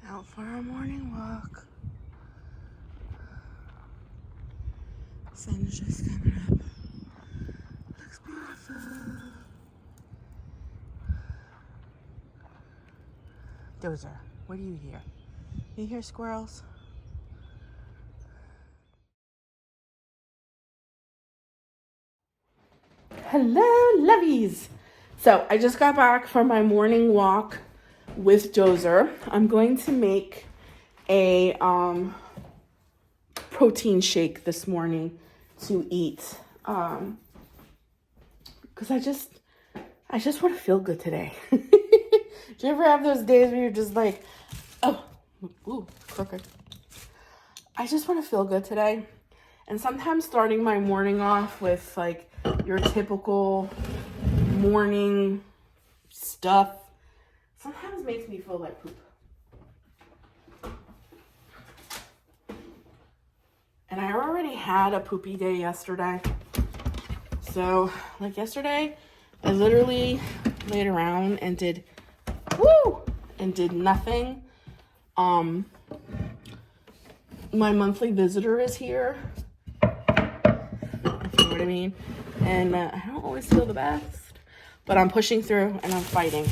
Out for our morning walk. Sun's just coming up. Looks beautiful. Dozer, what do you hear? You hear squirrels? Hello, lovies. So I just got back from my morning walk with Dozer. I'm going to make a protein shake this morning to eat because I just want to feel good today. Do you ever have those days where you're just like, oh, ooh, crooked. I just want to feel good today. And sometimes starting my morning off with like your typical morning stuff sometimes makes me feel like poop. And I already had a poopy day yesterday. So, like yesterday, I literally laid around and did nothing. My monthly visitor is here. If you know what I mean. And I don't always feel the best, but I'm pushing through and I'm fighting.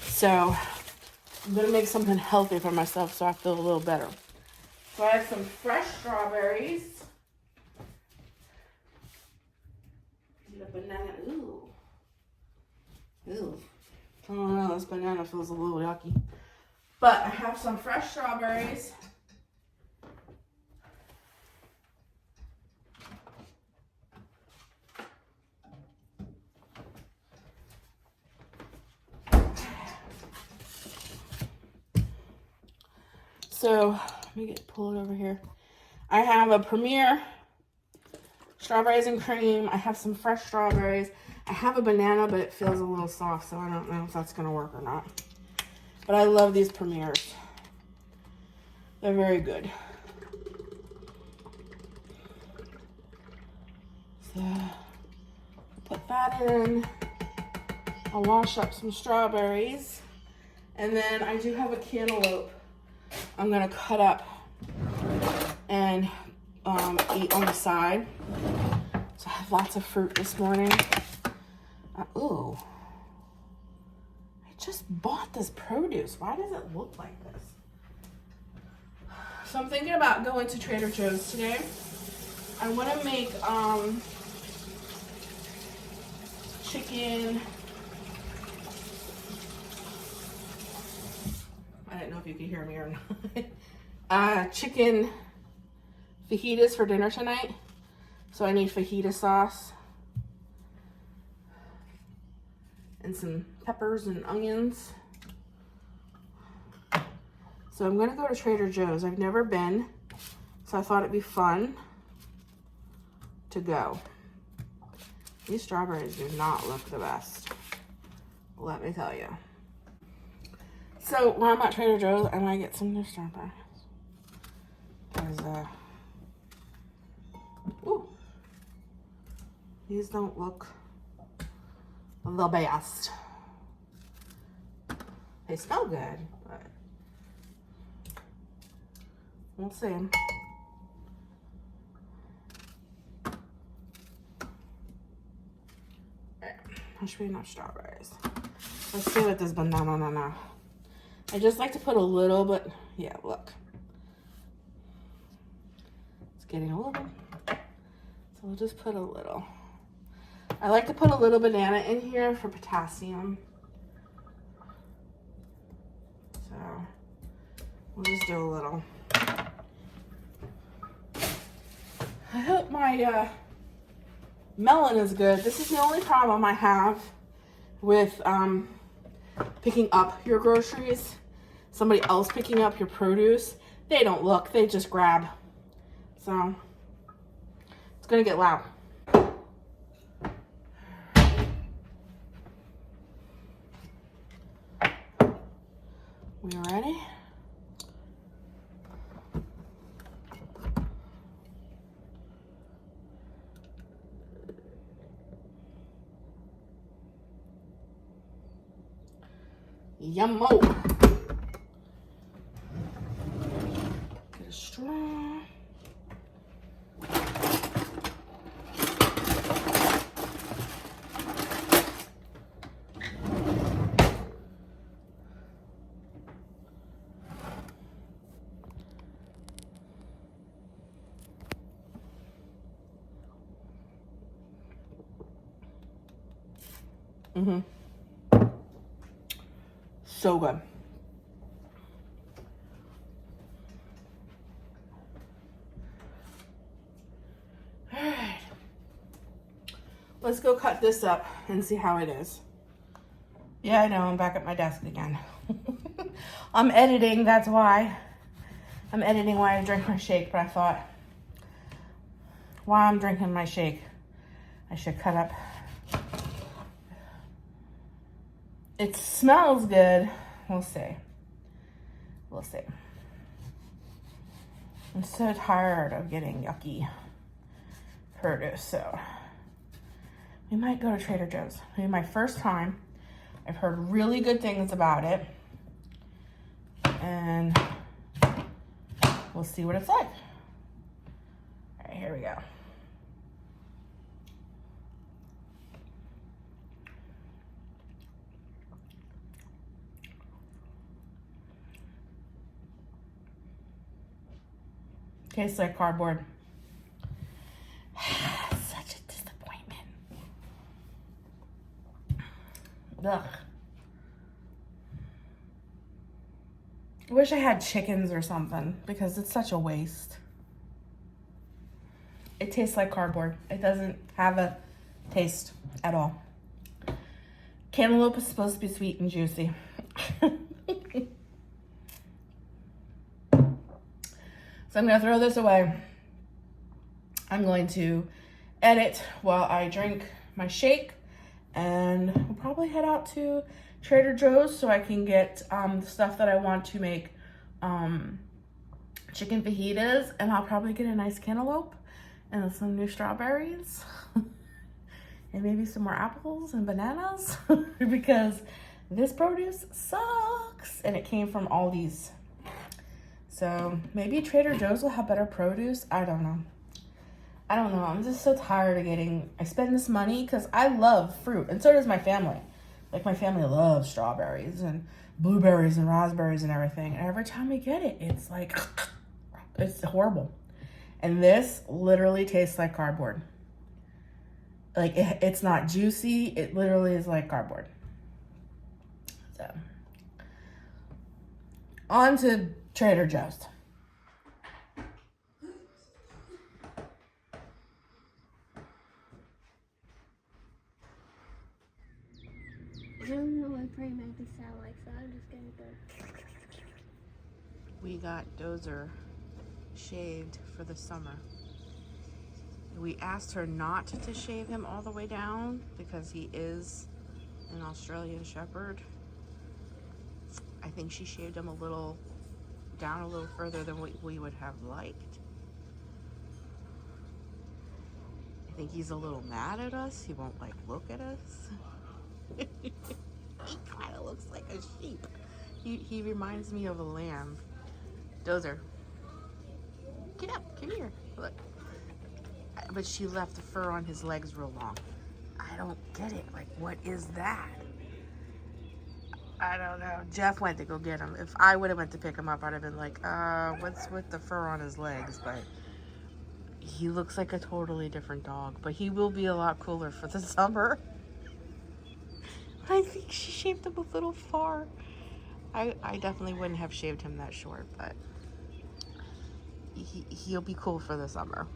So I'm gonna make something healthy for myself so I feel a little better. So I have some fresh strawberries. And a banana. Ooh. I don't know, this banana feels a little yucky. But I have some fresh strawberries. So let me pull it over here. I have a Premier strawberries and cream. I have some fresh strawberries. I have a banana, but it feels a little soft, so I don't know if that's gonna work or not. But I love these Premiers. They're very good. So put that in. I'll wash up some strawberries. And then I do have a cantaloupe I'm gonna cut up and eat on the side. So I have lots of fruit this morning. Ooh, I just bought this produce. Why does it look like this? So I'm thinking about going to Trader Joe's today. I want to make chicken. I didn't know if you could hear me or not. Chicken fajitas for dinner tonight. So I need fajita sauce and some peppers and onions. So I'm gonna go to Trader Joe's. I've never been, so I thought it'd be fun to go. These strawberries do not look the best, let me tell you. So when I'm at Trader Joe's, I might get some new strawberries. Because, ooh, these don't look the best. They smell good, but we'll see. Alright, that should be enough strawberries. Let's see what this banana. I just like to put a little bit, yeah, look. It's getting a little bit. So we'll just put a little. I like to put a little banana in here for potassium. So we'll just do a little. I hope my melon is good. This is the only problem I have with picking up your groceries. Somebody else picking up your produce. They don't look, they just grab. So it's gonna get loud. We ready? Yummo. So good. All right. Let's go cut this up and see how it is. Yeah, I know, I'm back at my desk again. I'm editing, that's why. I'm editing while I drink my shake, but I thought, while I'm drinking my shake, I should cut up. It smells good. We'll see. We'll see. I'm so tired of getting yucky produce, so we might go to Trader Joe's. It'll be my first time. I've heard really good things about it, and we'll see what it's like. All right, here we go. Tastes like cardboard. Such a disappointment. Ugh. I wish I had chickens or something because it's such a waste. It tastes like cardboard. It doesn't have a taste at all. Cantaloupe is supposed to be sweet and juicy. So I'm gonna throw this away. I'm going to edit while I drink my shake, and we'll probably head out to Trader Joe's so I can get the stuff that I want to make chicken fajitas, and I'll probably get a nice cantaloupe and some new strawberries and maybe some more apples and bananas because this produce sucks and it came from Aldi's. So maybe Trader Joe's will have better produce. I don't know. I'm just so tired of I spend this money because I love fruit, and so does my family. Like, my family loves strawberries and blueberries and raspberries and everything. And every time we get it, it's like, it's horrible. And this literally tastes like cardboard. Like, it's not juicy. It literally is like cardboard. So, on to Trader Joe's. I don't know what pretty Maggie sound like, so I'm just gonna go. We got Dozer shaved for the summer. We asked her not to shave him all the way down because he is an Australian Shepherd. I think she shaved him down a little further than we would have liked. I think he's a little mad at us. He won't look at us. He kind of looks like a sheep. He reminds me of a lamb. Dozer, get up, come here, look. But she left the fur on his legs real long. I don't get it. What is that? I don't know. Jeff went to go get him. If I would have went to pick him up, I'd have been like, what's with the fur on his legs? But he looks like a totally different dog. But he will be a lot cooler for the summer. I think she shaved him a little far. I definitely wouldn't have shaved him that short, but he'll be cool for the summer.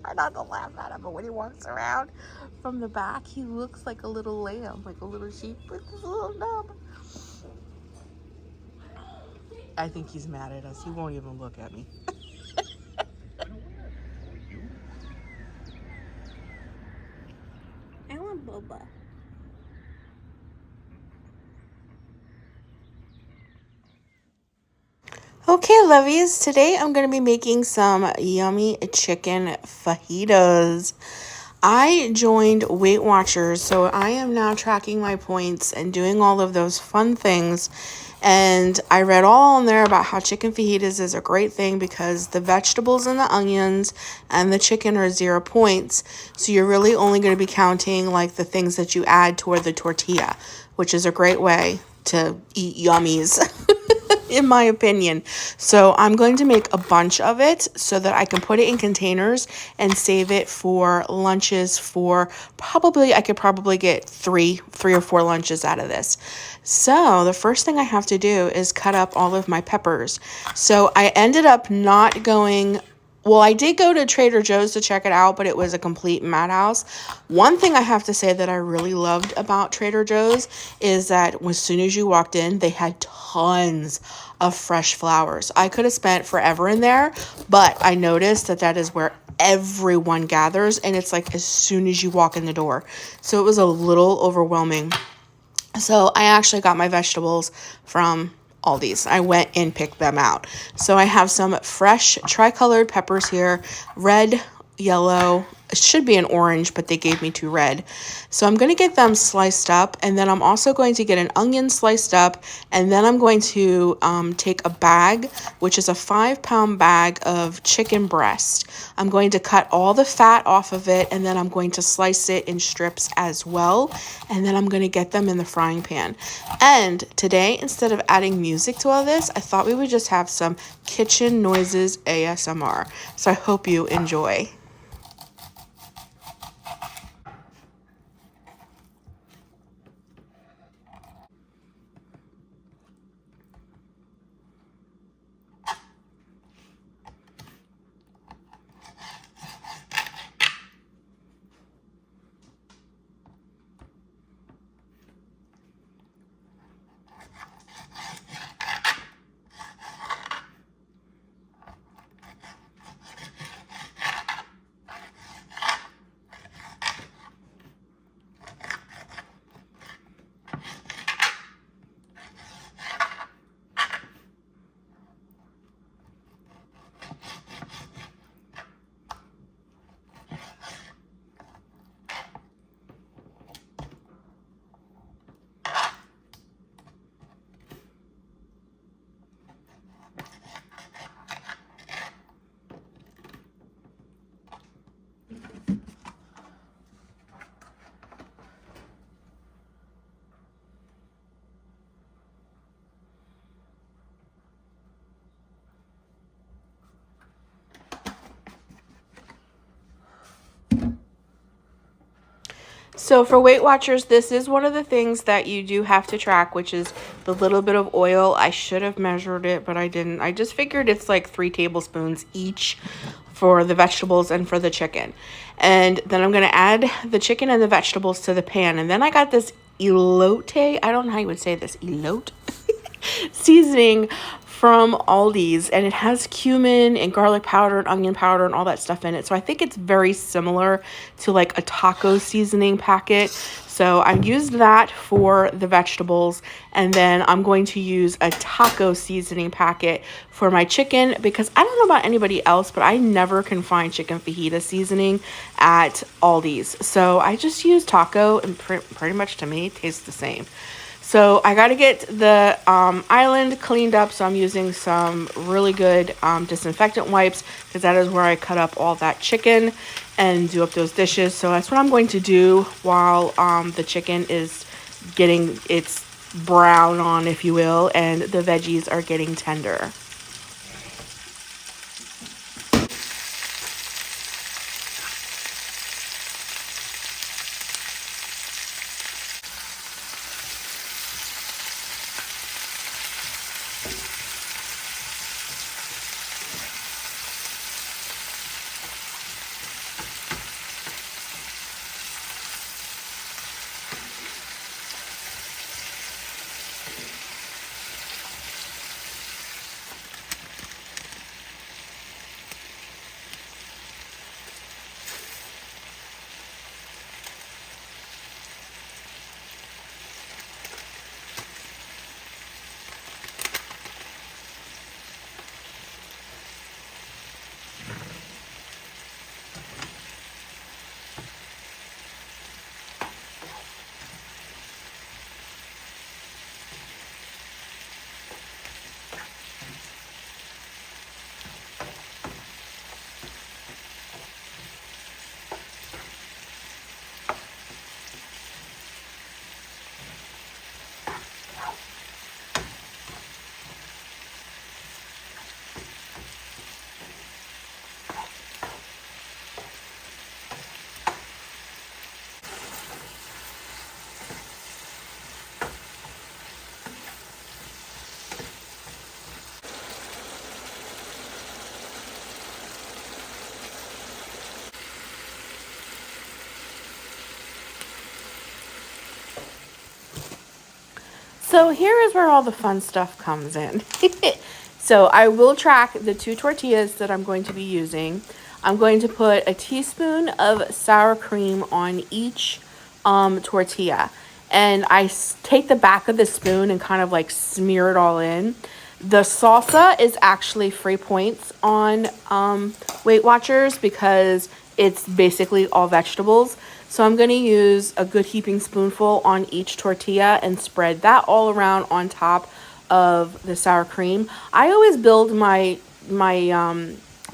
Try not to laugh at him, but when he walks around from the back, he looks like a little lamb, like a little sheep with his little nub. I think he's mad at us. He won't even look at me. I want boba. Okay, lovies, today I'm going to be making some yummy chicken fajitas. I joined Weight Watchers, so I am now tracking my points and doing all of those fun things. And I read all in there about how chicken fajitas is a great thing because the vegetables and the onions and the chicken are 0 points. So you're really only going to be counting the things that you add toward the tortilla, which is a great way to eat yummies. in my opinion. So I'm going to make a bunch of it so that I can put it in containers and save it for lunches for I could probably get three or four lunches out of this. So the first thing I have to do is cut up all of my peppers. So I ended up not going. Well, I did go to Trader Joe's to check it out, but it was a complete madhouse. One thing I have to say that I really loved about Trader Joe's is that as soon as you walked in, they had tons of fresh flowers. I could have spent forever in there, but I noticed that that is where everyone gathers, and it's like as soon as you walk in the door. So it was a little overwhelming. So I actually got my vegetables from Aldi's. I went and picked them out. So I have some fresh tricolored peppers here, red, yellow. It should be an orange, but they gave me two red. So I'm going to get them sliced up, and then I'm also going to get an onion sliced up, and then I'm going to take a bag, which is a 5-pound bag of chicken breast. I'm going to cut all the fat off of it, and then I'm going to slice it in strips as well, and then I'm going to get them in the frying pan. And today, instead of adding music to all this, I thought we would just have some kitchen noises ASMR. So I hope you enjoy. So for Weight Watchers, this is one of the things that you do have to track, which is the little bit of oil. I should have measured it, but I didn't. I just figured it's like 3 tablespoons each for the vegetables and for the chicken. And then I'm going to add the chicken and the vegetables to the pan. And then I got this elote, I don't know how you would say this, elote seasoning from Aldi's, and it has cumin and garlic powder and onion powder and all that stuff in it. So I think it's very similar to like a taco seasoning packet. So I used that for the vegetables, and then I'm going to use a taco seasoning packet for my chicken, because I don't know about anybody else, but I never can find chicken fajita seasoning at Aldi's. So I just use taco, and pretty much to me it tastes the same. So I got to get the island cleaned up, so I'm using some really good disinfectant wipes, because that is where I cut up all that chicken and do up those dishes. So that's what I'm going to do while the chicken is getting its brown on, if you will, and the veggies are getting tender. So here is where all the fun stuff comes in. So I will track the 2 tortillas that I'm going to be using. I'm going to put a teaspoon of sour cream on each tortilla. And I take the back of the spoon and kind of like smear it all in. The salsa is actually free points on Weight Watchers because it's basically all vegetables. So I'm going to use a good heaping spoonful on each tortilla and spread that all around on top of the sour cream. I always build my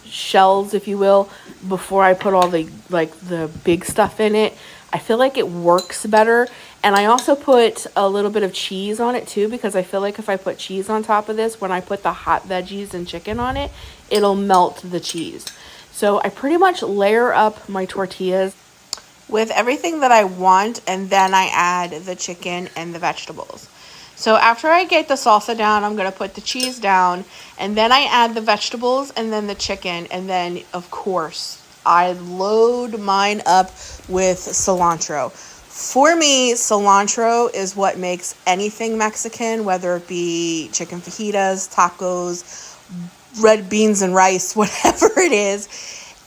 shells, if you will, before I put all the big stuff in it. I feel like it works better. And I also put a little bit of cheese on it too, because I feel like if I put cheese on top of this, when I put the hot veggies and chicken on it, it'll melt the cheese. So I pretty much layer up my tortillas with everything that I want, and then I add the chicken and the vegetables. So after I get the salsa down, I'm going to put the cheese down, and then I add the vegetables and then the chicken, and then of course I load mine up with cilantro. For me, cilantro is what makes anything Mexican, whether it be chicken fajitas, tacos, red beans and rice, whatever it is.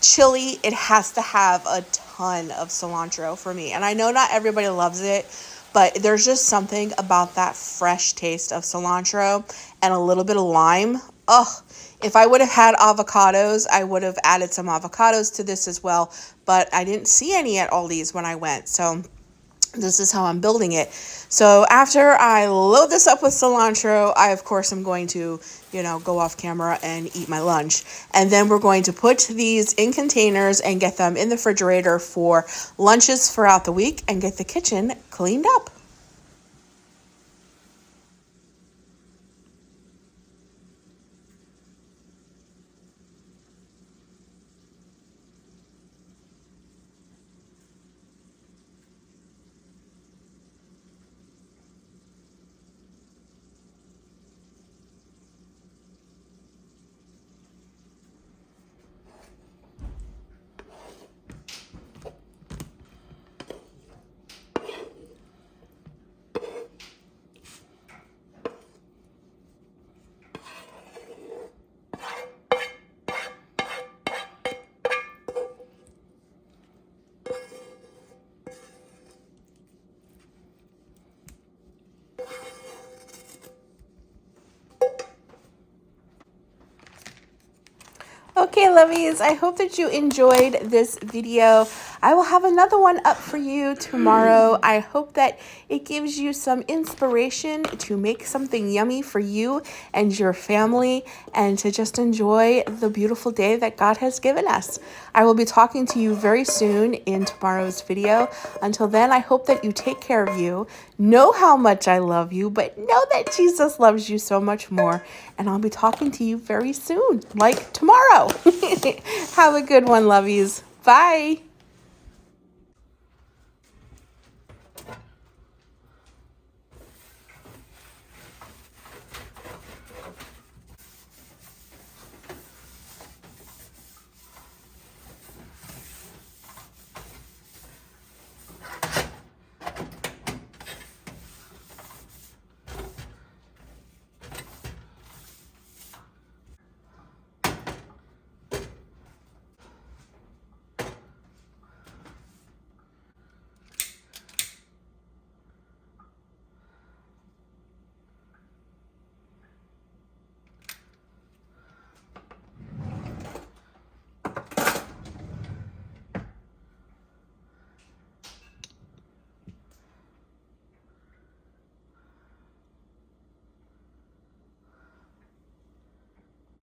Chili, it has to have a ton of cilantro for me. And I know not everybody loves it, but there's just something about that fresh taste of cilantro and a little bit of lime. Oh, if I would have had avocados, I would have added some avocados to this as well. But I didn't see any at Aldi's when I went. So this is how I'm building it. So after I load this up with cilantro, I, of course, am going to, go off camera and eat my lunch. And then we're going to put these in containers and get them in the refrigerator for lunches throughout the week and get the kitchen cleaned up. Okay, lovies, I hope that you enjoyed this video. I will have another one up for you tomorrow. I hope that it gives you some inspiration to make something yummy for you and your family and to just enjoy the beautiful day that God has given us. I will be talking to you very soon in tomorrow's video. Until then, I hope that you take care of you. Know how much I love you, but know that Jesus loves you so much more. And I'll be talking to you very soon, like tomorrow. Have a good one, lovies. Bye.